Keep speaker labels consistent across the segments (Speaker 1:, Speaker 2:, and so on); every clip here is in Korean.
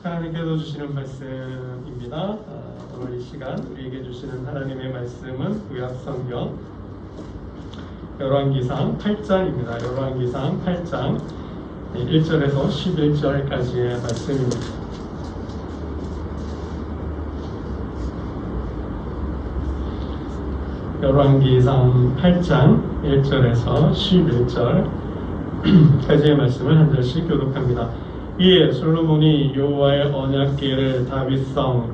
Speaker 1: 하나님께서 주시는 말씀입니다. 오늘 이 시간 우리에게 주시는 하나님의 말씀은 구약 성경 열왕기상 8장입니다. 열왕기상 8장 1절에서 11절까지의 말씀입니다. 열왕기상 8장 1절에서 11절까지의 말씀을 한 절씩 교독합니다. 이에 솔로몬이 여호와의 언약궤를 다윗성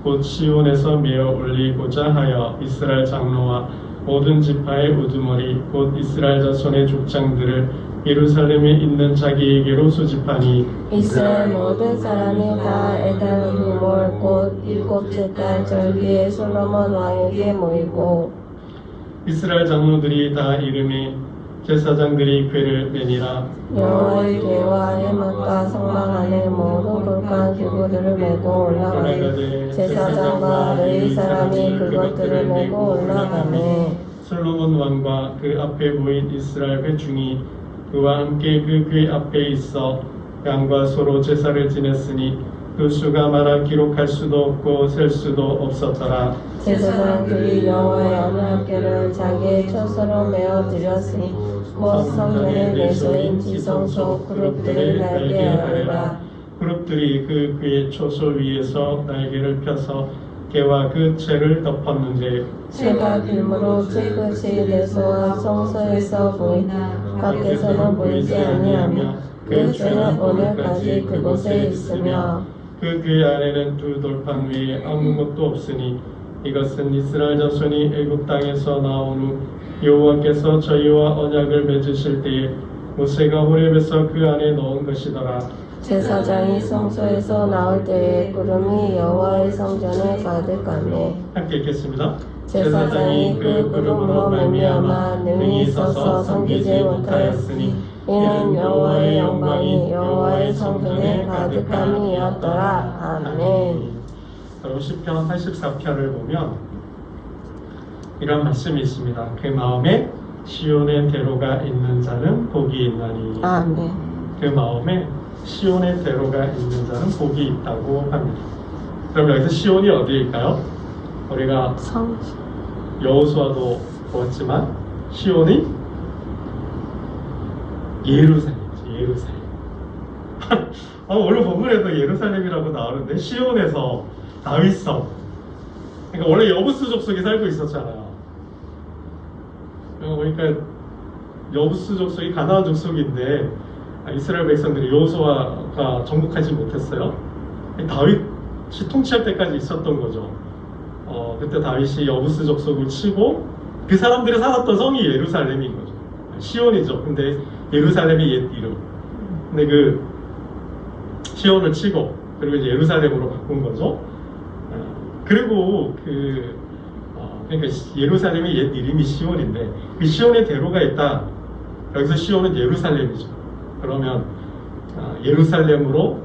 Speaker 1: 곧 시온에서 메어 올리고자 하여 이스라엘 장로와 모든 지파의 우두머리 곧 이스라엘 자손의 족장들을 예루살렘에 있는 자기에게로 소집하니
Speaker 2: 이스라엘 모든 사람이 다 에달 우두몰 곧 일곱째 달 절기에 솔로몬 왕에게 모이고
Speaker 1: 이스라엘 장로들이 다 이름이 제사장들이 궤를 매니라.
Speaker 2: 여호와의 궤와 해막과 성막 안에 모든 돌간 기구들을 메고 올라가니 제사장과 레위 사람이 그것들을 메고 올라가네.
Speaker 1: 솔로몬 왕과 그 앞에 모인 이스라엘 회중이 그와 함께 그 궤 앞에 있어 양과 소로 제사를 지냈으니 그 수가 말아 기록할 수도 없고 셀 수도 없었더라.
Speaker 2: 제사장들이 여호와의 언약궤를 자기의 처소로 메어 드렸으니 곧 성전의 내소인 지성소 그룹들을 날게 하리라.
Speaker 1: 그룹들이 그 궤 초소 위에서 날개를 펴서 궤와 그 채를 덮었는데
Speaker 2: 채가 길므로 채 끝이 내소와 성소에서 보이나 밖에서는 보이지 아니하며 그 채는 오늘까지 그곳에 있으며
Speaker 1: 그 궤 안에는 두 돌판 위에 아무것도 없으니 이것은 이스라엘 자손이 애굽 땅에서 나온 후 여호와께서 저희와 언약을 맺으실 때에 모세가 호렙에서 그 안에 넣은 것이더라.
Speaker 2: 제사장이 성소에서 나올 때에 구름이 여호와의 성전에 가득하네.
Speaker 1: 함께 읽겠습니다.
Speaker 2: 제사장이 그 구름으로 말미암아 능히 서서 섬기지 못하였으니 이는 여호와의 영광이 여호와의 성전에 가득함이었더라. 아멘.
Speaker 1: 여러분 시편 84편을 보면 이런 말씀이 있습니다. 그 마음에 시온의 대로가 있는 자는 복이 있나니.
Speaker 2: 아멘.
Speaker 1: 그 마음에 시온의 대로가 있는 자는 복이 있다고 합니다. 그럼 여기서 시온이 어디일까요? 우리가 여호수아도 보았지만 시온이 예루살렘이죠. 예루살렘. 원래 본문에도 예루살렘이라고 나오는데 시온에서 다윗성. 그러니까 원래 여부스 족속이 살고 있었잖아요. 그러니까 여부스 족속이 가나안 족속인데 이스라엘 백성들이 여호수아가 정복하지 못했어요. 다윗이 통치할 때까지 있었던 거죠. 그때 다윗이 여부스 족속을 치고 그 사람들이 살았던 성이 예루살렘인 거죠. 시온이죠. 근데 예루살렘이 옛 이름. 근데 그 시온을 치고 그리고 이제 예루살렘으로 바꾼 거죠. 그리고 그러니까 예루살렘의 옛 이름이 시온인데 그 시온의 대로가 있다. 여기서 시온은 예루살렘이죠. 그러면 예루살렘으로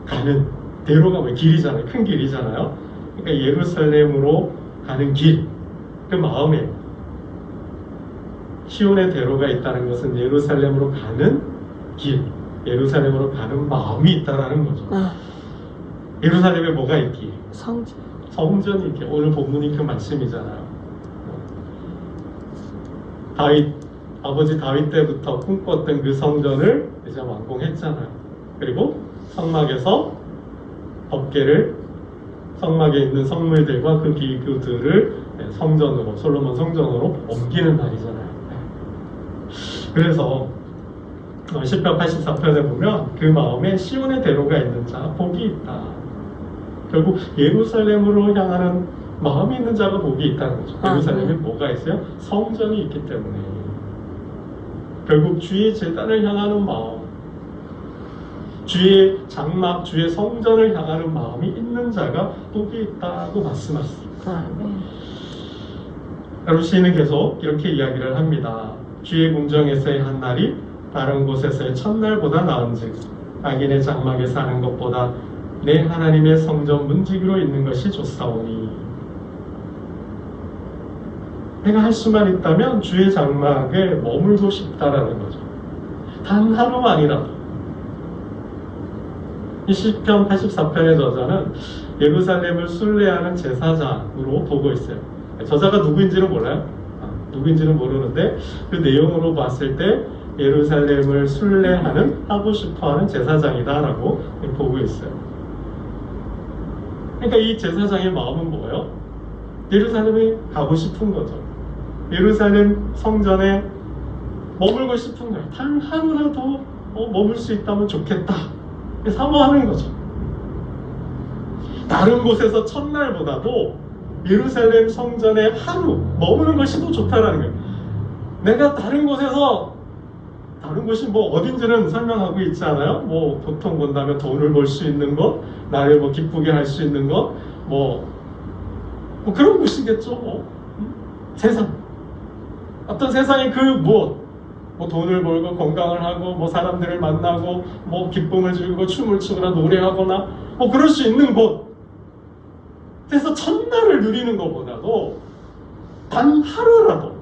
Speaker 1: 가는 대로가 뭐 길이잖아요. 큰 길이잖아요. 그러니까 예루살렘으로 가는 길, 그 마음에 시온의 대로가 있다는 것은 예루살렘으로 가는 길, 예루살렘으로 가는 마음이 있다라는 거죠. 예루살렘에 뭐가 있기에? 성전이 있기에. 오늘 본문이 그 말씀이잖아요. 아버지 다윗 때부터 꿈꿨던 그 성전을 이제 완공했잖아요. 그리고 성막에서 법궤를 성막에 있는 성물들과 그 기구들을 성전으로, 솔로몬 성전으로 옮기는 날이잖아요. 그래서 시편 84편에 보면 그 마음에 시온의 대로가 있는 자 복이 있다. 결국 예루살렘으로 향하는 마음이 있는 자가 복이 있다는 거죠. 예루살렘에 뭐가 있어요? 성전이 있기 때문에. 결국 주의 제단을 향하는 마음, 주의 장막, 주의 성전을 향하는 마음이 있는 자가 복이 있다고 말씀하셨습니다. 여러분 시인은 계속 이렇게 이야기를 합니다. 주의 궁정에서의 한 날이 다른 곳에서의 첫날보다 나은즉 악인의 장막에 사는 것보다 내 하나님의 성전 문지기로 있는 것이 좋사오니. 내가 할 수만 있다면 주의 장막에 머물고 싶다라는 거죠. 단 하루만이라도 이 시편 84편의 저자는 예루살렘을 순례하는 제사장으로 보고 있어요. 저자가 누구인지는 몰라요. 누구인지는 모르는데 그 내용으로 봤을 때 예루살렘을 순례하는 하고 싶어하는 제사장이다라고 보고 있어요. 그러니까 이 제사장의 마음은 뭐예요? 예루살렘에 가고 싶은 거죠. 예루살렘 성전에 머물고 싶은 거예요. 단 하루라도 머물 수 있다면 좋겠다. 사모하는 거죠. 다른 곳에서 첫날보다도 예루살렘 성전에 하루 머무는 것이 더 좋다라는 거예요. 내가 다른 곳에서, 다른 곳이 뭐 어딘지는 설명하고 있지 않아요? 뭐 보통 본다면 돈을 벌 수 있는 것, 나를 뭐 기쁘게 할 수 있는 것, 뭐 그런 곳이겠죠. 세상, 어떤 세상의 그 무엇, 뭐 돈을 벌고 건강을 하고 뭐 사람들을 만나고 뭐 기쁨을 주고 춤을 추거나 노래하거나 뭐 그럴 수 있는 곳. 그래서 첫날을 누리는 것보다도 단 하루라도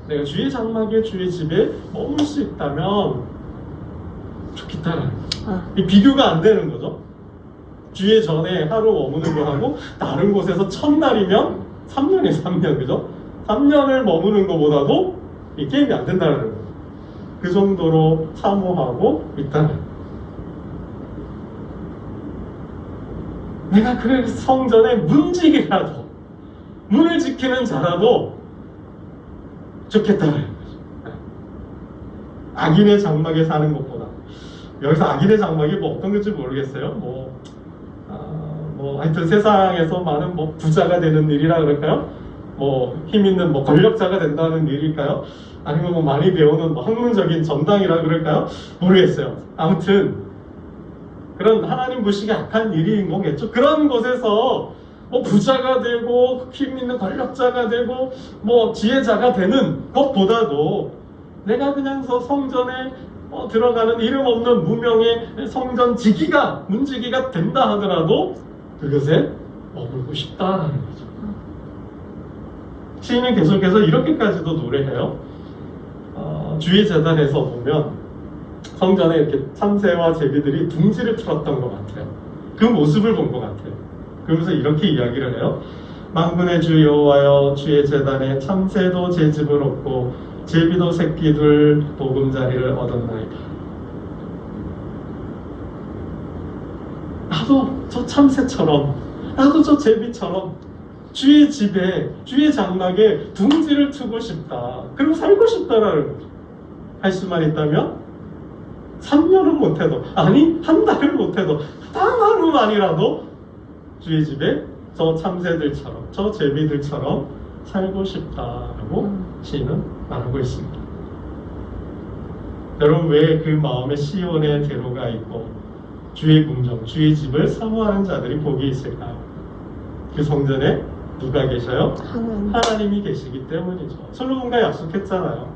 Speaker 1: 내가 주의 장막에 주의 집에 머물 수 있다면 좋겠다라는 거죠. 이 비교가 안 되는 거죠. 주의 전에 하루 머무는 거하고 다른 곳에서 첫날이면 3년이 3년, 그죠? 3년을 머무는 것보다도 이 게임이 안 된다는 거예요. 그 정도로 사모하고 있다는 거예요. 내가 그 성전의 문지기라도, 문을 지키는 자라도 좋겠다는 거죠. 악인의 장막에 사는 것보다. 여기서 악인의 장막이 뭐 어떤 건지 모르겠어요. 하여튼 세상에서 많은 뭐 부자가 되는 일이라 그럴까요? 뭐 힘 있는 뭐 권력자가 된다는 일일까요? 아니면 뭐 많이 배우는 뭐 학문적인 전당이라 그럴까요? 모르겠어요. 아무튼 그런 하나님 보시기에 악한 일인 거겠죠. 그런 곳에서 뭐 부자가 되고 힘 있는 권력자가 되고 뭐 지혜자가 되는 것보다도 내가 그냥 성전에 들어가는 이름 없는 무명의 성전 지기가 문지기가 된다 하더라도 그것에 머물고 싶다라는 거죠. 시인은 계속해서 이렇게까지도 노래해요. 주의 재단에서 보면 성전에 이렇게 참새와 제비들이 둥지를 틀었던 것 같아요. 그 모습을 본 것 같아요. 그러면서 이렇게 이야기를 해요. 만군의 주 여호와여, 주의 재단에 참새도 제 집을 얻고 제비도 새끼들 보금자리를 얻었나이다. 나도 저 참새처럼, 나도 저 제비처럼 주의 집에, 주의 장막에 둥지를 트고 싶다. 그리고 살고 싶다라는 거죠. 할 수만 있다면 3년은 못해도, 아니 한 달을 못해도 단 하루만이라도 주의 집에 저 참새들처럼, 저 제비들처럼 살고 싶다라고 시인은 말하고 있습니다. 여러분, 왜 그 마음에 시온의 대로가 있고 주의 궁정, 주의 집을 사모하는 자들이 복이 있을까요? 그 성전에 누가 계셔요? 하나님이 계시기 때문이죠. 솔로몬과 약속했잖아요.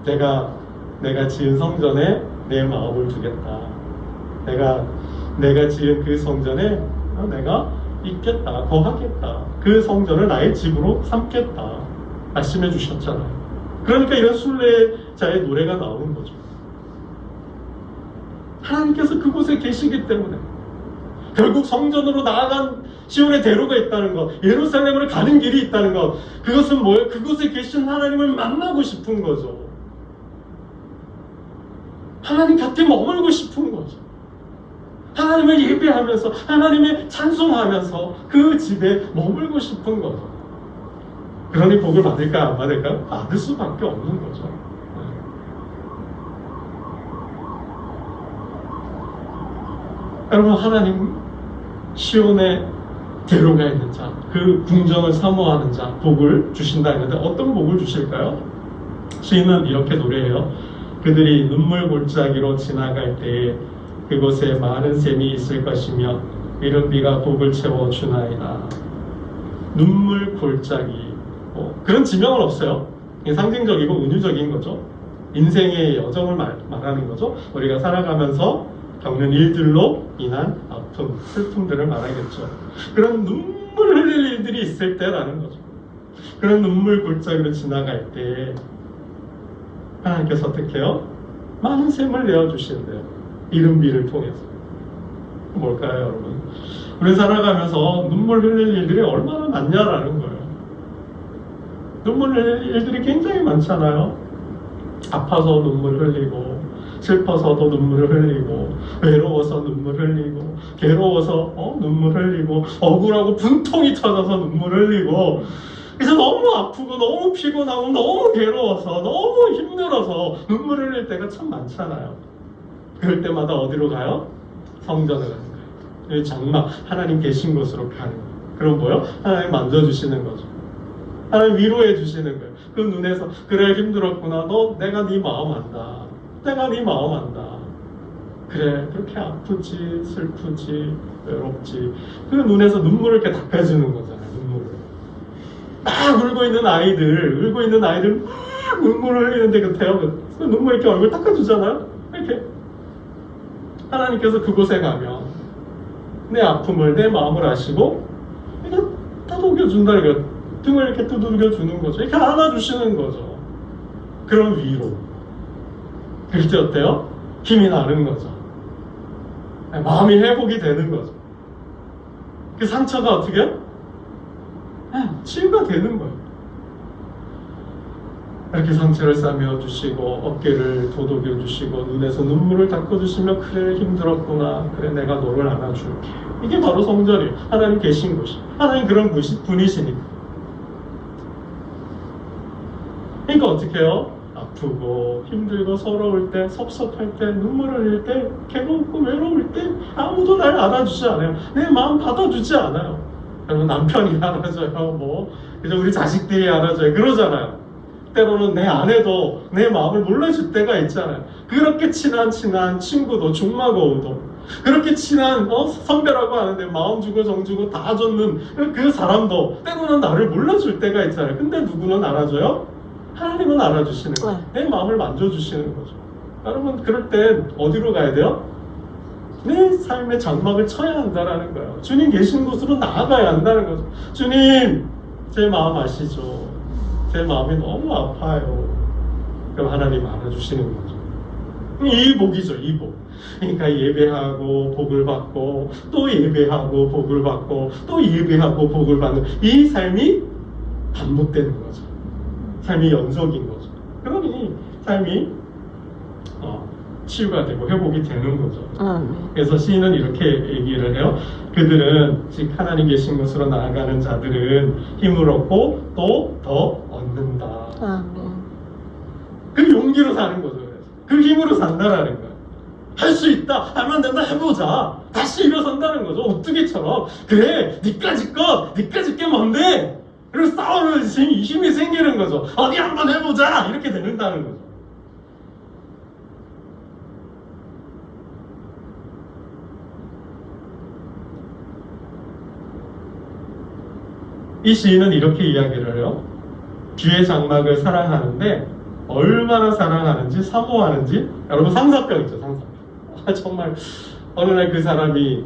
Speaker 1: 내가 지은 성전에 내 마음을 두겠다. 내가 지은 그 성전에 내가 있겠다, 거하겠다. 그 성전을 나의 집으로 삼겠다. 말씀해 주셨잖아요. 그러니까 이런 순례자의 노래가 나오는 거죠. 하나님께서 그곳에 계시기 때문에 결국 성전으로 나아간 시온의 대로가 있다는 것, 예루살렘으로 가는 길이 있다는 것, 그것은 뭐예요? 그곳에 계신 하나님을 만나고 싶은 거죠. 하나님 곁에 머물고 싶은 거죠. 하나님을 예배하면서, 하나님의 찬송하면서 그 집에 머물고 싶은 거죠. 그러니 복을 받을까 안 받을까? 받을 수밖에 없는 거죠. 여러분, 하나님 시온의 대로가 있는 자, 그 궁정을 사모하는 자 복을 주신다 했는데 어떤 복을 주실까요? 시인은 이렇게 노래해요. 그들이 눈물 골짜기로 지나갈 때에 그곳에 많은 샘이 있을 것이며 이른 비가 복을 채워 주나이다. 눈물 골짜기, 그런 지명은 없어요. 상징적이고 은유적인 거죠. 인생의 여정을 말하는 거죠. 우리가 살아가면서 겪는 일들로 인한 아픔, 슬픔들을 말하겠죠. 그런 눈물 흘릴 일들이 있을 때라는 거죠. 그런 눈물 골짜기로 지나갈 때 하나님께서 어떻게 해요? 많은 샘을 내어주신대요. 이른비를 통해서. 뭘까요, 여러분? 우리 살아가면서 눈물 흘릴 일들이 얼마나 많냐라는 거예요. 눈물 흘릴 일들이 굉장히 많잖아요. 아파서 눈물 흘리고, 슬퍼서도 눈물을 흘리고, 외로워서 눈물 흘리고, 괴로워서 눈물 흘리고, 억울하고 분통이 터져서 눈물 흘리고, 그래서 너무 아프고 너무 피곤하고 너무 괴로워서 너무 힘들어서 눈물 흘릴 때가 참 많잖아요. 그럴 때마다 어디로 가요? 성전을 가는 거예요. 여기 장막, 하나님 계신 곳으로 가는 거예요. 그럼 뭐요? 하나님 만져주시는 거죠. 하나님 위로해 주시는 거예요. 그 눈에서 그래 힘들었구나. 내가 네 마음 안다. 내가 네 마음 안다. 그래 그렇게 아프지 슬프지 외롭지. 그 눈에서 눈물을 이렇게 닦아주는 거잖아요. 눈물을 막 울고 있는 아이들 막 눈물을 흘리는데 그 눈물 이렇게 얼굴 닦아주잖아요. 이렇게 하나님께서 그곳에 가면 내 아픔을 내 마음을 아시고 이렇게 따독여준다. 이렇게 등을 이렇게 두들겨 주는 거죠. 이렇게 안아주시는 거죠. 그런 위로. 그럴 때 어때요? 힘이 나는 거죠. 마음이 회복이 되는 거죠. 그 상처가 어떻게 해요? 치유가 되는 거예요. 이렇게 상처를 싸매어 주시고 어깨를 도독여 주시고 눈에서 눈물을 닦아 주시며 그래 힘들었구나. 그래 내가 너를 안아줄게. 이게 바로 성전이에요. 하나님 계신 곳이. 하나님 그런 분이시니까. 그러니까 어떻게 해요? 아프고 힘들고 서러울 때 섭섭할 때 눈물 흘릴 때 괴롭고 외로울 때 아무도 날 안아주지 않아요. 내 마음 받아주지 않아요. 여러분 남편이 안아줘요. 그죠? 우리 자식들이 안아줘요. 그러잖아요. 때로는 내 아내도 내 마음을 몰라줄 때가 있잖아요. 그렇게 친한 친구도 중마고우도 그렇게 친한 선배라고 하는데 마음 주고 정 주고 다 줬는 그 사람도 때로는 나를 몰라줄 때가 있잖아요. 근데 누구는 알아줘요? 하나님은 알아주시는 거예요. 내 마음을 만져주시는 거죠. 여러분 그럴 때 어디로 가야 돼요? 내 삶의 장막을 쳐야 한다는 거예요. 주님 계신 곳으로 나아가야 한다는 거죠. 주님 제 마음 아시죠? 제 마음이 너무 아파요. 그럼 하나님 알아주시는 거죠. 이 복이죠, 이 복. 그러니까 예배하고 복을 받고 또 예배하고 복을 받고 또 예배하고 복을 받는 이 삶이 반복되는 거죠. 삶이 연속인 거죠. 그러니 삶이 치유가 되고 회복이 되는 거죠. 그래서 시인은 이렇게 얘기를 해요. 그들은 즉 하나님 계신 곳으로 나아가는 자들은 힘을 얻고 또 더 얻는다. 그 용기로 사는 거죠. 그래서. 그 힘으로 산다라는 거예요. 할 수 있다. 하면 된다. 해보자. 다시 일어선다는 거죠. 오뚜기처럼. 그래. 니까지 게 뭔데? 그리고 싸우는 힘이 생기는 거죠. 어디 한번 해보자. 이렇게 되는다는 거죠. 이 시인은 이렇게 이야기를 해요. 주의 장막을 사랑하는데 얼마나 사랑하는지 사모하는지. 여러분 상사병 있죠. 상사병. 정말 어느 날 그 사람이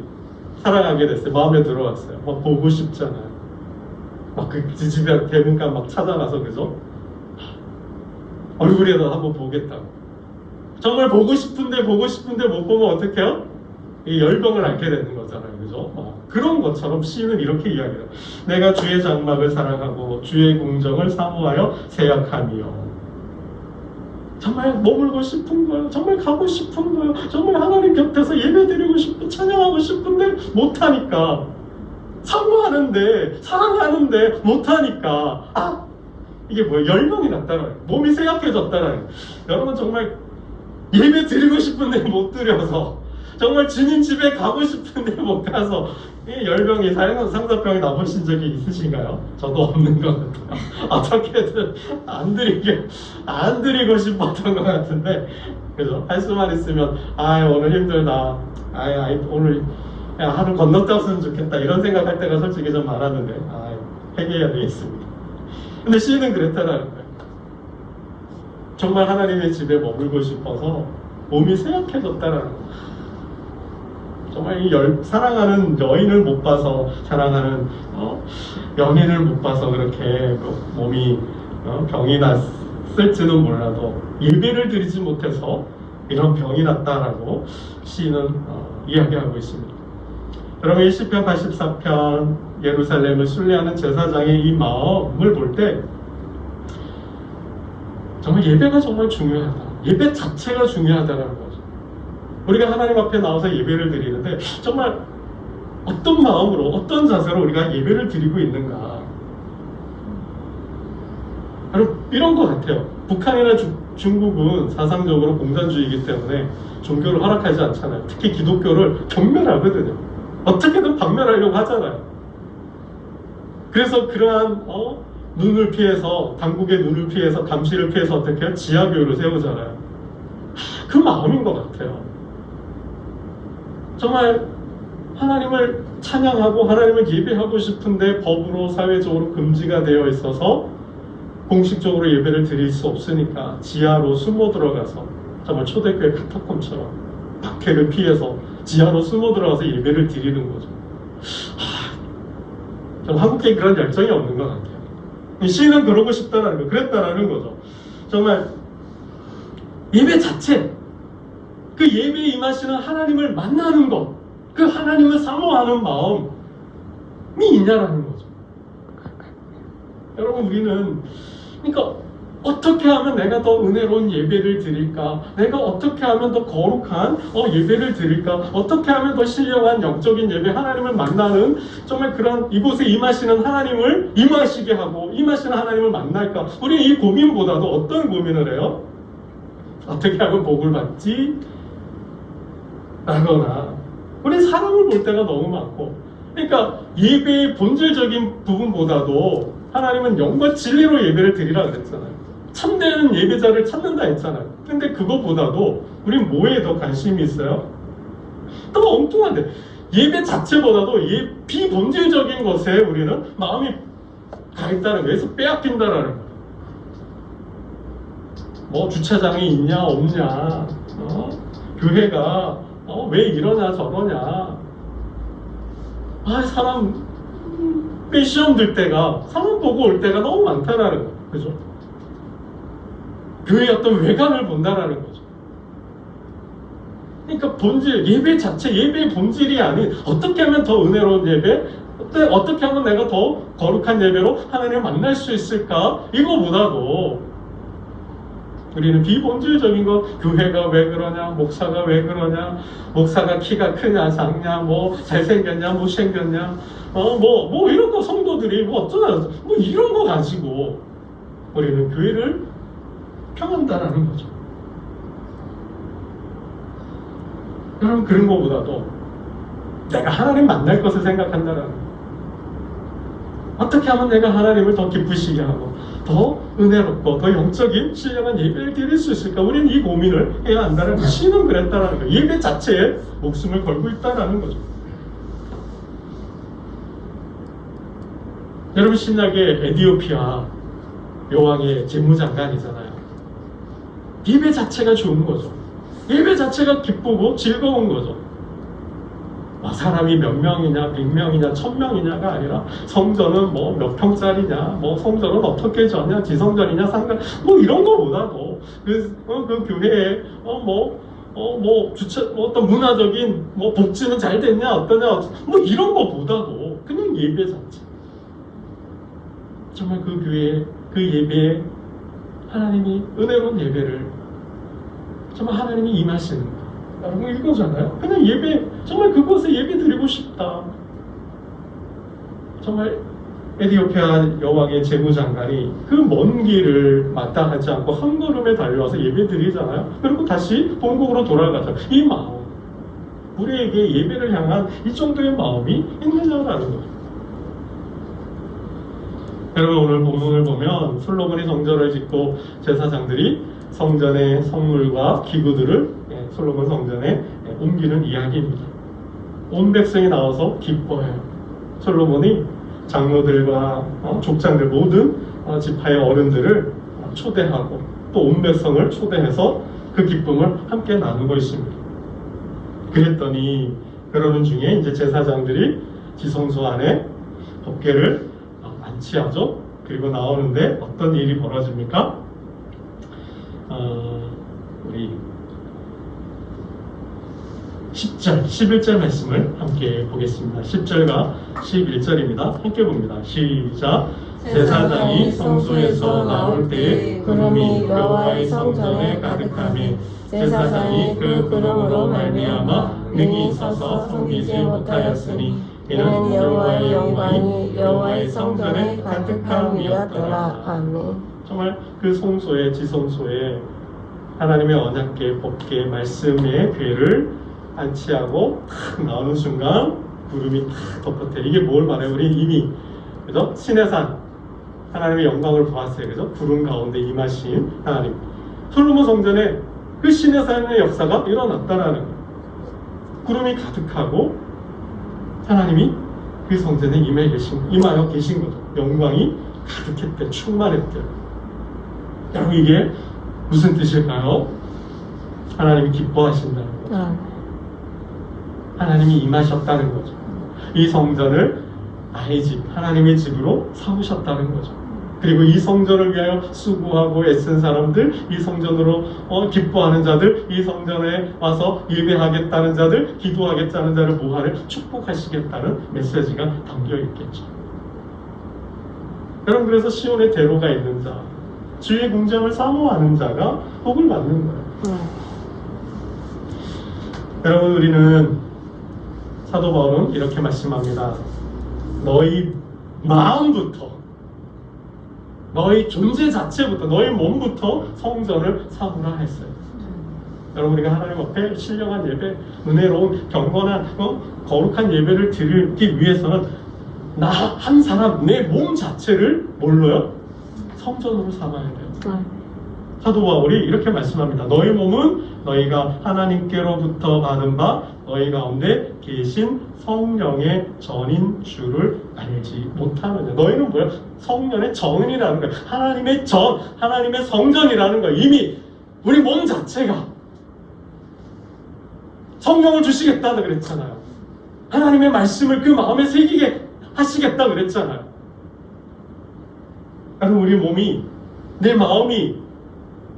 Speaker 1: 사랑하게 됐어요. 마음에 들어왔어요. 막 보고 싶잖아요. 막 그 집에 대문간 막 찾아가서 그죠? 얼굴이라도 한번 보겠다고. 정말 보고 싶은데 못 보면 어떡해요? 이 열병을 앓게 되는 거잖아요. 그죠? 그런 것처럼 시인은 이렇게 이야기해요. 내가 주의 장막을 사랑하고 주의 궁정을 사모하여 생각하며 정말 머물고 싶은 거예요. 정말 가고 싶은 거예요. 정말 하나님 곁에서 예배드리고 싶고 찬양하고 싶은데 못하니까 사모하는데 사랑하는데 못하니까 이게 뭐예요? 열병이 났다는 거예요. 몸이 쇠약해졌다는 거예요. 여러분 정말 예배드리고 싶은데 못 드려서 정말 주님 집에 가고 싶은데 못 가서 이 열병이 상사병이 나보신 적이 있으신가요? 저도 없는 것 같아요. 어떻게든 안 드리고 싶었던 것 같은데 그죠? 할 수만 있으면 오늘 힘들다. 오늘 하루 건너뛰었으면 좋겠다. 이런 생각할 때가 솔직히 좀 많았는데 회개해야 되겠습니다. 근데 시인은 그랬다는 거예요. 정말 하나님의 집에 머물고 싶어서 몸이 쇠약해졌다는 거예요. 정말 사랑하는 여인을 못 봐서 사랑하는 연인을 못 봐서 그렇게 몸이 병이 났을지는 몰라도 예배를 드리지 못해서 이런 병이 났다라고 시인은 이야기하고 있습니다. 여러분, 이 시편 84편 예루살렘을 순례하는 제사장의 이 마음을 볼 때 정말 예배가 정말 중요하다. 예배 자체가 중요하다는 거죠. 우리가 하나님 앞에 나와서 예배를 드리는데 정말 어떤 마음으로, 어떤 자세로 우리가 예배를 드리고 있는가. 여러분, 이런 것 같아요. 북한이나 중국은 사상적으로 공산주의이기 때문에 종교를 허락하지 않잖아요. 특히 기독교를 경멸하거든요. 어떻게든 박멸하려고 하잖아요. 그래서 그러한 눈을 피해서, 당국의 눈을 피해서, 감시를 피해서 어떻게 해요? 지하교회를 세우잖아요. 그 마음인 것 같아요. 정말 하나님을 찬양하고 하나님을 예배하고 싶은데 법으로 사회적으로 금지가 되어 있어서 공식적으로 예배를 드릴 수 없으니까 지하로 숨어 들어가서 정말 초대교회 카타콤처럼 박해를 피해서 지하로 숨어 들어가서 예배를 드리는 거죠. 좀 한국에 그런 열정이 없는 것 같아요. 시인은 그러고 싶다라는 거, 그랬다라는 거죠. 정말 예배 자체, 그 예배에 임하시는 하나님을 만나는 것, 그 하나님을 사모하는 마음이 있냐라는 거죠. 여러분, 우리는 그러니까 어떻게 하면 내가 더 은혜로운 예배를 드릴까? 내가 어떻게 하면 더 거룩한 예배를 드릴까? 어떻게 하면 더 신령한 영적인 예배, 하나님을 만나는 정말 그런 이곳에 임하시는 하나님을 임하시게 하고 임하시는 하나님을 만날까? 우리는 이 고민보다도 어떤 고민을 해요? 어떻게 하면 복을 받지? 라거나 우리 사람을 볼 때가 너무 많고, 그러니까 예배의 본질적인 부분보다도 하나님은 영과 진리로 예배를 드리라 그랬잖아요. 참된 예배자를 찾는다 했잖아요. 근데 그것보다도 우리는 뭐에 더 관심이 있어요? 또 엉뚱한데 예배 자체보다도 비본질적인 것에 우리는 마음이 가 있다는 거예요. 그래서 빼앗긴다라는 거예요. 뭐 주차장이 있냐 없냐, 교회가 왜 이러냐 저러냐, 사람 시험 들 때가, 사람 보고 올 때가 너무 많다라는 거예요. 그죠? 교회의 어떤 외관을 본다라는 거죠. 그러니까 본질, 예배 자체, 예배의 본질이 아닌 어떻게 하면 더 은혜로운 예배, 어떻게 하면 내가 더 거룩한 예배로 하나님을 만날 수 있을까? 이거보다도 우리는 비본질적인 거, 교회가 왜 그러냐, 목사가 왜 그러냐, 목사가 키가 크냐 작냐, 뭐 잘생겼냐 못생겼냐, 뭐 이런 거, 성도들이 뭐 어쩌나, 뭐 이런 거 가지고 우리는 교회를 평한다라는 거죠. 여러분, 그런 거보다도 내가 하나님 만날 것을 생각한다라는 거예요. 어떻게 하면 내가 하나님을 더 기쁘시게 하고 더 은혜롭고 더 영적인 신령한 예배를 드릴 수 있을까? 우리는 이 고민을 해야 한다는 거예요. 신은 그랬다라는 거예요. 예배 자체에 목숨을 걸고 있다라는 거죠. 여러분, 신약의 에디오피아 여왕의 재무장관이잖아요. 예배 자체가 좋은 거죠. 예배 자체가 기쁘고 즐거운 거죠. 사람이 몇 명이냐, 100명이냐, 1000명이냐가 아니라 성전은 뭐 몇 평짜리냐, 뭐 성전은 어떻게 졌냐, 지성전이냐, 상가, 뭐 이런 거보다도 그 교회에 어떤 문화적인 복지는 잘 됐냐, 어떠냐, 뭐 이런 거보다도 그냥 예배 자체. 정말 그 교회, 그 예배에 하나님이 은혜로운 예배를 정말 하나님이 임하시는 거. 여러분, 이거잖아요. 그냥 예배, 정말 그곳에 예배 드리고 싶다. 정말 에디오피아 여왕의 재무장관이 그 먼 길을 마다하지 않고 한 걸음에 달려와서 예배 드리잖아요. 그리고 다시 본국으로 돌아가죠. 이 마음, 우리에게 예배를 향한 이 정도의 마음이 있느냐라는 거죠. 여러분, 오늘 본문을 보면 솔로몬이 성전을 짓고 제사장들이 성전의 성물과 기구들을 솔로몬 성전에 옮기는 이야기입니다. 온 백성이 나와서 기뻐해요. 솔로몬이 장로들과 족장들, 모든 지파의 어른들을 초대하고 또 온 백성을 초대해서 그 기쁨을 함께 나누고 있습니다. 그랬더니 그러는 중에 이제 제사장들이 지성소 안에 법궤를 안치하죠. 그리고 나오는데 어떤 일이 벌어집니까? 우리 10절, 11절 말씀을 함께 보겠습니다. 10절과 11절입니다. 함께 봅니다. 시작. 제사장이 성소에서 나올 때에 구름이 여호와의 성전에 가득하며 제사장이 그 구름으로 말미암아 능히 서서 섬기지 못하였으니 이는 여호와의 영광이 여호와의 성전에 가득함이었더라.
Speaker 2: 아멘.
Speaker 1: 정말 그 성소에 지성소에 하나님의 언약궤, 법궤, 말씀의 궤를 안치하고 탁 나오는 순간 구름이 탁 덮었대. 이게 뭘 말해요? 우리 이미 그죠? 시내산 하나님의 영광을 보았어요. 그죠? 구름 가운데 임하신 하나님. 솔로몬 성전에 그 시내산의 역사가 일어났다라는 거예요. 구름이 가득하고 하나님이 그 성전에 임하여 계신 거죠. 영광이 가득했대, 충만했대. 여러분 이게 무슨 뜻일까요? 하나님이 기뻐하신다는 거죠. 하나님이 임하셨다는 거죠. 이 성전을 나의 집, 하나님의 집으로 삼으셨다는 거죠. 그리고 이 성전을 위하여 수고하고 애쓴 사람들, 이 성전으로 기뻐하는 자들, 이 성전에 와서 예배하겠다는 자들, 기도하겠다는 자를 모아를 축복하시겠다는 메시지가 담겨 있겠죠. 여러분 그래서 시온의 대로가 있는 자, 주의 궁정을 사모하는 자가 복을 받는 거예요. 여러분 우리는 사도 바울은 이렇게 말씀합니다. 너희 마음부터, 너희 존재 자체부터, 너희 몸부터 성전을 삼으라 했어요. 여러분 우리가 하나님 앞에 신령한 예배, 은혜로운 경건한 거룩한 예배를 드리기 위해서는 나 한 사람, 내 몸 자체를 뭘로요? 성전으로 삼아야 돼요. 사도 바울이 이렇게 말씀합니다. 너희 몸은 너희가 하나님께로부터 받은 바 너희 가운데 계신 성령의 전인 줄을 알지 못하느냐. 너희는 뭐야? 성령의 전이라는 거야. 하나님의 전, 하나님의 성전이라는 거야. 이미 우리 몸 자체가 성령을 주시겠다고 그랬잖아요. 하나님의 말씀을 그 마음에 새기게 하시겠다 그랬잖아요. 그래서 우리 몸이, 내 마음이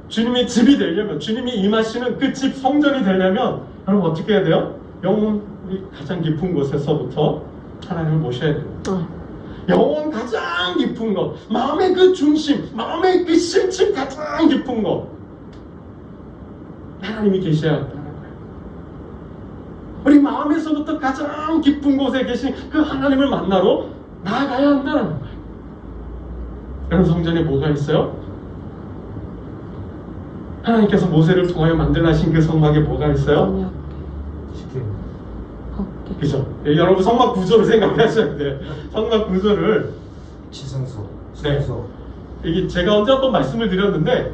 Speaker 1: 주님의 집이 되려면, 주님이 임하시는 그 집 성전이 되려면 여러분 어떻게 해야 돼요? 영혼이 가장 깊은 곳에서부터 하나님을 모셔야 돼요. 영혼 가장 깊은 것, 마음의 그 중심, 마음의 그 심층 가장 깊은 것, 하나님이 계셔야 한다는 거예요. 우리 마음에서부터 가장 깊은 곳에 계신 그 하나님을 만나러 나아가야 한다는 거예요. 여러분 성전에 뭐가 있어요? 하나님께서 모세를 통하여 만들어내신 그 성막에 뭐가 있어요? 그죠? 여러분 성막 구조를 생각하셔야 돼요. 성막 구조를
Speaker 3: 지성소,
Speaker 1: 네.
Speaker 3: 성소.
Speaker 1: 이게 제가 언제 한번 말씀을 드렸는데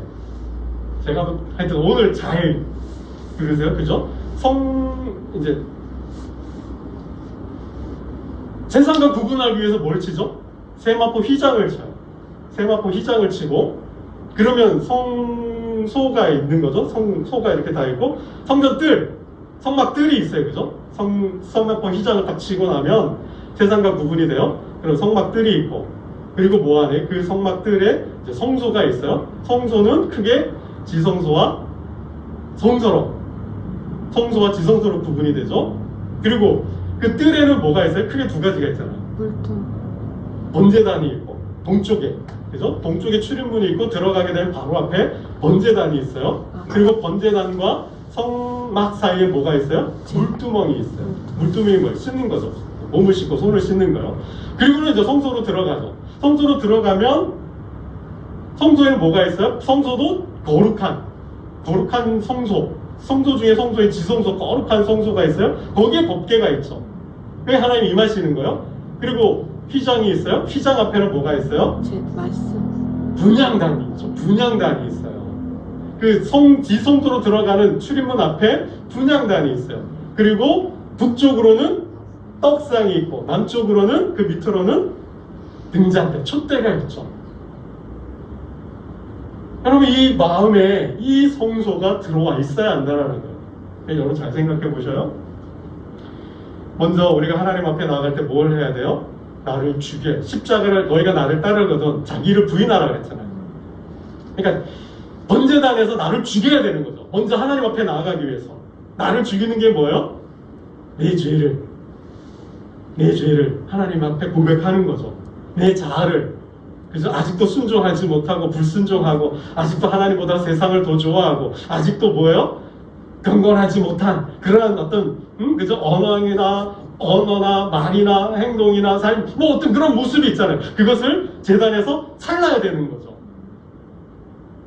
Speaker 1: 제가 하여튼 오늘 잘 들으세요. 그죠? 이제 세상과 구분하기 위해서 뭘 치죠? 세마포 휘장을 쳐요. 세마포 휘장을 치고 그러면 성소가 있는 거죠. 성소가 이렇게 다 있고 성전 뜰, 성막 뜰이 있어요. 그죠? 성마포 휘장을 딱 치고 나면 세상과 구분이 돼요. 그럼 성막 뜰이 있고 그리고 뭐 안에 그 성막 뜰에 이제 성소가 있어요. 성소는 크게 지성소와 성소로, 성소와 지성소로 구분이 되죠. 그리고 그 뜰에는 뭐가 있어요? 크게 두 가지가 있잖아요.
Speaker 2: 물통.
Speaker 1: 번제단이 있고 동쪽에, 그죠? 동쪽에 출입문이 있고 들어가게 되면 바로 앞에 번제단이 있어요. 그리고 번제단과 성막 사이에 뭐가 있어요? 물두멍이 있어요. 물두멍이 뭐예요? 씻는 거죠. 몸을 씻고 손을 씻는 거요. 그리고는 이제 성소로 들어가죠. 성소로 들어가면 성소에는 뭐가 있어요? 성소도 거룩한 성소. 성소 중에 성소의 지성소, 거룩한 성소가 있어요. 거기에 법궤가 있죠. 그게 하나님 임하시는 거예요. 그리고 휘장이 있어요. 휘장 앞에는 뭐가 있어요?
Speaker 2: 제 말씀.
Speaker 1: 분향단이 있죠. 분향단이 있어요. 그 지성소로 들어가는 출입문 앞에 분향단이 있어요. 그리고 북쪽으로는 떡상이 있고 남쪽으로는 그 밑으로는 등잔대, 촛대가 있죠. 여러분 이 마음에 이 성소가 들어와 있어야 한다는 거예요. 여러분 잘 생각해 보셔요. 먼저 우리가 하나님 앞에 나아갈 때 뭘 해야 돼요? 나를 죽여. 십자가를 너희가 나를 따르거든 자기를 부인하라 그랬잖아요. 그러니까 번제단에서 나를 죽여야 되는 거죠. 먼저 하나님 앞에 나아가기 위해서 나를 죽이는 게 뭐예요? 내 죄를 하나님 앞에 고백하는 거죠. 내 자아를. 그래서 아직도 순종하지 못하고 불순종하고 아직도 하나님보다 세상을 더 좋아하고 아직도 뭐예요? 경건하지 못한 그러한 어떤 그죠? 언어나 말이나 행동이나 삶 뭐 어떤 그런 모습이 있잖아요. 그것을 제단에서 살라야 되는 거죠.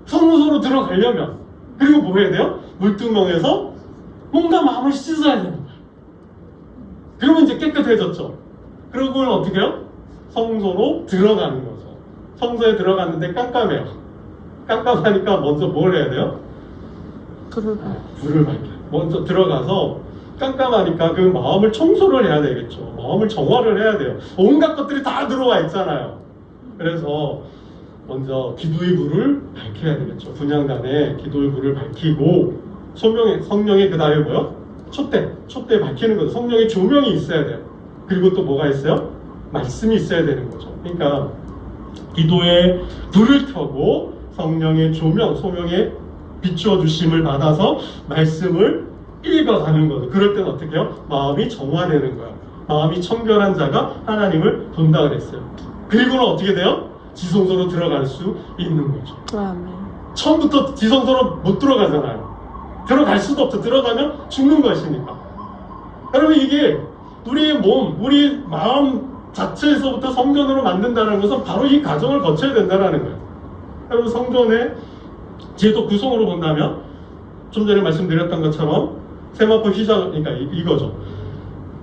Speaker 1: 성소로 들어가려면. 그리고 뭐 해야 돼요? 물두멍에서 뭔가 마음을 씻어야 되는 거예요. 그러면 이제 깨끗해졌죠. 그러고는 어떻게 해요? 성소로 들어가는 거죠. 성소에 들어갔는데 깜깜해요. 깜깜하니까 먼저 뭘 해야 돼요? 불을 밝혀요. 먼저 들어가서 깜깜하니까 그 마음을 청소를 해야 되겠죠. 마음을 정화를 해야 돼요. 온갖 것들이 다 들어와 있잖아요. 그래서 먼저 기도의 불을 밝혀야 되겠죠. 분향단에 기도의 불을 밝히고 성령의 그 다음에 뭐요? 촛대 밝히는 거죠. 성령의 조명이 있어야 돼요. 그리고 또 뭐가 있어요? 말씀이 있어야 되는 거죠. 그러니까 기도에 불을 켜고 성령의 조명, 소명에 비추어 주심을 받아서 말씀을 읽어가는 거죠. 그럴 때는 어떻게 해요? 마음이 정화되는 거예요. 마음이 청결한 자가 하나님을 본다 그랬어요. 그리고는 어떻게 돼요? 지성소로 들어갈 수 있는 거죠.
Speaker 2: 아멘.
Speaker 1: 처음부터 지성소로 못 들어가잖아요. 들어갈 수도 없죠. 들어가면 죽는 것이니까. 여러분 이게 우리의 몸, 우리 마음 자체에서부터 성전으로 만든다는 것은 바로 이 과정을 거쳐야 된다는 거예요. 여러분 성전의 제도 구성으로 본다면 좀 전에 말씀드렸던 것처럼 세마포 휘장, 그러니까 이거죠.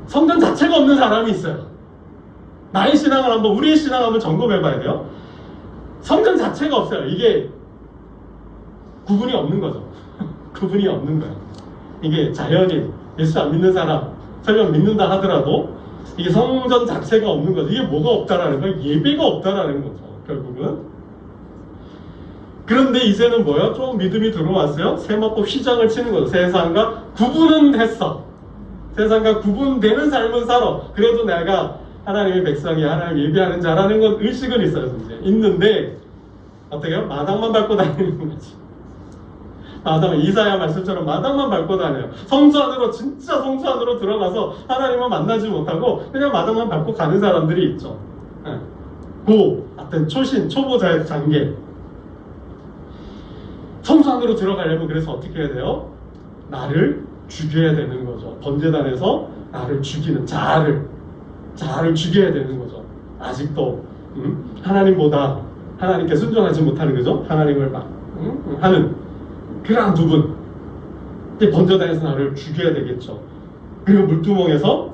Speaker 1: 성전 자체가 없는 사람이 있어요. 나의 신앙을 한번, 우리의 신앙을 한번 점검해 봐야 돼요. 성전 자체가 없어요. 이게 구분이 없는 거죠. 구분이 없는 거예요. 이게 자연인, 예수 안 믿는 사람, 설령 믿는다 하더라도 이게 성전 자체가 없는 거죠. 이게 뭐가 없다라는 거예요? 예배가 없다라는 거죠. 결국은. 그런데 이제는 뭐예요? 좀 믿음이 들어왔어요. 세마포 휘장을 치는 거죠. 세상과 구분은 했어. 세상과 구분되는 삶은 살아. 그래도 내가 하나님의 백성이 하나님 예배하는 자라는 건 의식은 있어요. 이제 있는데 어떻게 해요? 마당만 밟고 다니는 거지. 마당, 이사야 말씀처럼 마당만 밟고 다녀요. 성수 안으로, 진짜 성수 안으로 들어가서 하나님을 만나지 못하고 그냥 마당만 밟고 가는 사람들이 있죠. 그 어떤 초보자의 단계. 성수 안으로 들어가려면 그래서 어떻게 해야 돼요? 나를 죽여야 되는 거죠. 번제단에서 나를 죽이는 자아를 죽여야 되는 거죠. 아직도 하나님보다 하나님께 순종하지 못하는 거죠. 하나님을 막 하는 그러한 부분. 이제 번제단에서 나를 죽여야 되겠죠. 그리고 물두멍에서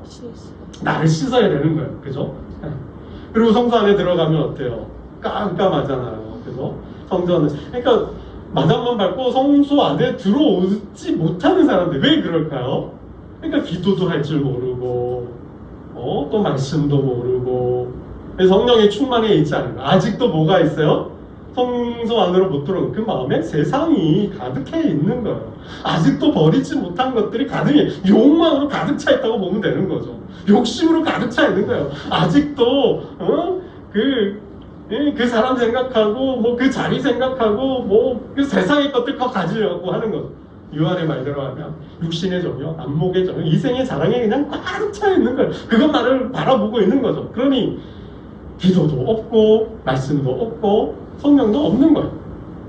Speaker 1: 나를 씻어야 되는 거예요. 그죠? 그리고 성소 안에 들어가면 어때요? 깜깜하잖아요. 그죠? 성전은. 그러니까 마당만 밟고 성소 안에 들어오지 못하는 사람들. 왜 그럴까요? 그러니까 기도도 할 줄 모르고, 또 말씀도 모르고, 성령의 충만에 있지 않은 아직도 뭐가 있어요? 성소 안으로 못 들어오는 그 마음에 세상이 가득해 있는 거예요. 아직도 버리지 못한 것들이 가득해, 욕망으로 가득 차 있다고 보면 되는 거죠. 욕심으로 가득 차 있는 거예요. 아직도 그 사람 생각하고 뭐 그 자리 생각하고 뭐 그 세상의 것들 더 가지려고 하는 거죠. 요한의 말대로 하면 육신의 정욕, 안목의 정욕, 이생의 자랑에 그냥 가득 차 있는 거예요. 그것만을 바라보고 있는 거죠. 그러니 기도도 없고 말씀도 없고 성령도 없는 거예요.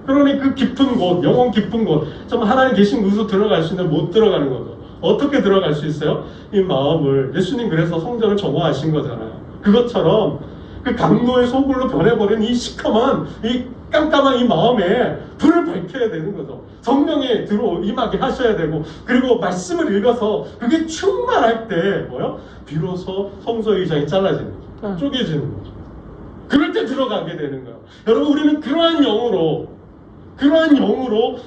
Speaker 1: 그러니 그 깊은 곳, 영혼 깊은 곳, 좀 하나님 계신 곳으로 들어갈 수 있는데 못 들어가는 거죠. 어떻게 들어갈 수 있어요? 이 마음을, 예수님 그래서 성전을 정화하신 거잖아요. 그것처럼 그 강도의 소굴로 변해버린 이 시커먼, 이 깜깜한 이 마음에 불을 밝혀야 되는 거죠. 성령에 임하게 하셔야 되고, 그리고 말씀을 읽어서 그게 충만할 때 뭐요? 비로소 성소의 의장이 잘라지는 거죠. 쪼개지는 거죠. 그럴 때 들어가게 되는 거예요. 여러분 우리는 그러한 영으로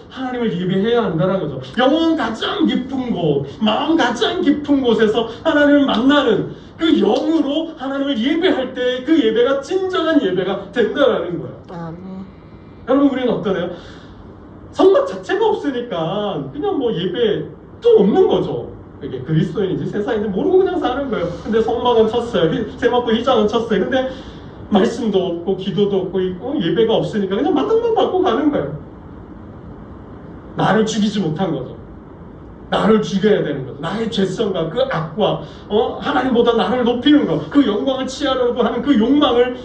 Speaker 1: 하나님을 예배해야 한다는 거죠. 영혼 가장 깊은 곳, 마음 가장 깊은 곳에서 하나님을 만나는 그 영으로 하나님을 예배할 때 그 예배가 진정한 예배가 된다는 거예요. 여러분 우리는 어떠네요? 성막 자체가 없으니까 그냥 뭐 예배도 없는 거죠. 이게 그리스도인인지 세상인지 모르고 그냥 사는 거예요. 근데 성막은 쳤어요. 세마포 휘장은 쳤어요. 근데 말씀도 없고 기도도 없고 예배가 없으니까 그냥 마당만 밟고 가는 거예요. 나를 죽이지 못한 거죠. 나를 죽여야 되는 것, 나의 죄성과 그 악과 하나님보다 나를 높이는 것, 그 영광을 취하려고 하는 그 욕망을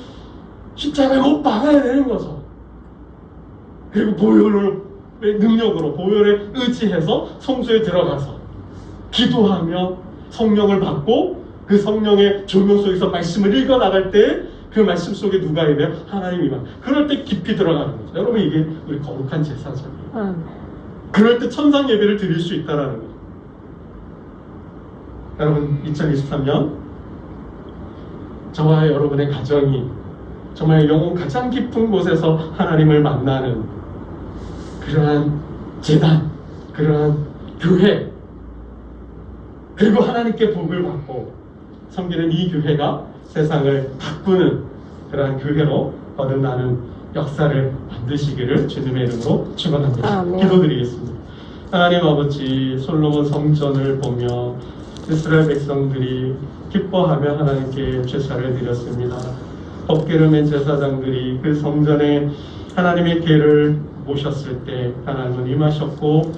Speaker 1: 십자가에 못 박아야 되는 거죠. 그리고 보혈의 능력으로, 보혈에 의지해서 성소에 들어가서 기도하며 성령을 받고 그 성령의 조명 속에서 말씀을 읽어 나갈 때 그 말씀 속에 누가 임해요? 하나님이만. 그럴 때 깊이 들어가는 거죠. 여러분, 이게 우리 거룩한 제사죠. 그럴 때 천상 예배를 드릴 수 있다라는 거죠. 여러분, 2023년 저와 여러분의 가정이 정말 영혼 가장 깊은 곳에서 하나님을 만나는 그러한 제단, 그러한 교회, 그리고 하나님께 복을 받고 섬기는 이 교회가 세상을 바꾸는 그러한 교회로 거듭나는 역사를 만드시기를 주님의 이름으로 축원합니다.
Speaker 2: 아멘.
Speaker 1: 기도드리겠습니다. 하나님 아버지, 솔로몬 성전을 보며 이스라엘 백성들이 기뻐하며 하나님께 제사를 드렸습니다. 법궤를 맨 제사장들이 그 성전에 하나님의 궤를 모셨을 때 하나님은 임하셨고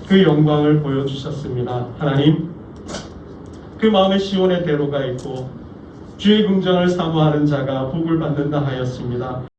Speaker 1: 그 영광을 보여주셨습니다. 하나님, 그 마음에 시온의 대로가 있고 주의 궁정을 사모하는 자가 복을 받는다 하였습니다.